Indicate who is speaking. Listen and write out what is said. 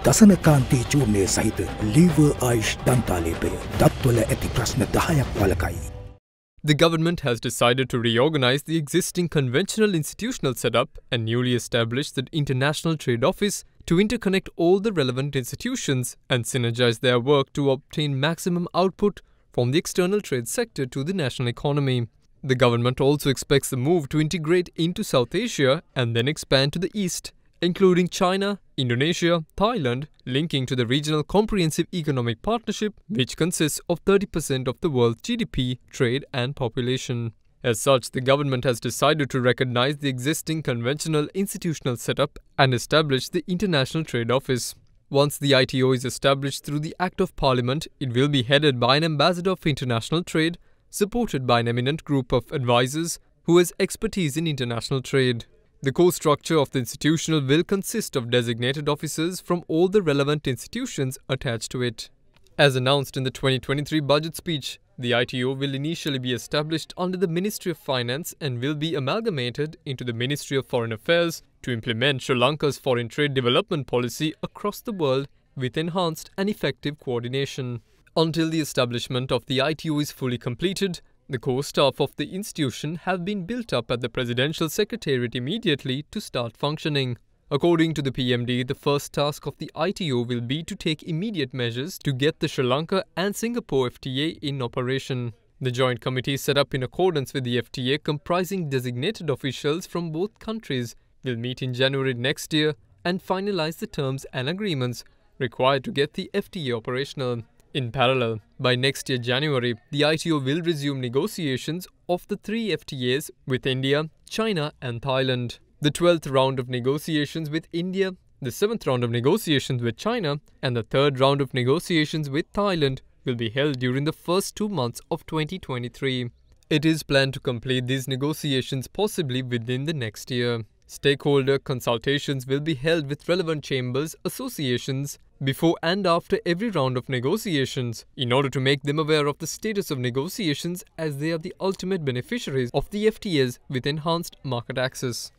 Speaker 1: දසනකාන්තී චූර්ණය සහිත ලීවර් ආයුෂ් දන්තාලේපය දත්වල ඇති ප්‍රශ්න 10ක් වළකයි.
Speaker 2: The government has decided to reorganize the existing conventional institutional setup and newly establish the International Trade Office to interconnect all the relevant institutions and synergize their work to obtain maximum output from the external trade sector to the national economy. The government also expects the move to integrate into South Asia and then expand to the east, including China, Indonesia, Thailand, linking to the regional comprehensive economic partnership, which consists of 30% of the world's GDP, trade and population. As such, the government has decided to recognize the existing conventional institutional setup and establish the International Trade Office. Once the ITO is established through the Act of Parliament, it will be headed by an ambassador of international trade, supported by an eminent group of advisors who has expertise in international trade. The core structure of the institution will consist of designated officers from all the relevant institutions attached to it. As announced in the 2023 budget speech, the ITO will initially be established under the Ministry of Finance and will be amalgamated into the Ministry of Foreign Affairs to implement Sri Lanka's foreign trade development policy across the world with enhanced and effective coordination. Until the establishment of the ITO is fully completed, the core staff of the institution have been built up at the Presidential Secretariat immediately to start functioning. According to the PMD, the first task of the ITO will be to take immediate measures to get the Sri Lanka and Singapore FTA in operation. The joint committee set up in accordance with the FTA, comprising designated officials from both countries, will meet in January next year and finalize the terms and agreements required to get the FTA operational. In parallel, by next year January, the ITO will resume negotiations of the 3 FTAs with India, China and Thailand. The 12th round of negotiations with India, the 7th round of negotiations with China and the 3rd round of negotiations with Thailand will be held during the first 2 months of 2023. It is planned to complete these negotiations possibly within the next year. Stakeholder consultations will be held with relevant chambers, associations, before and after every round of negotiations in order to make them aware of the status of negotiations, as they are the ultimate beneficiaries of the FTAs with enhanced market access.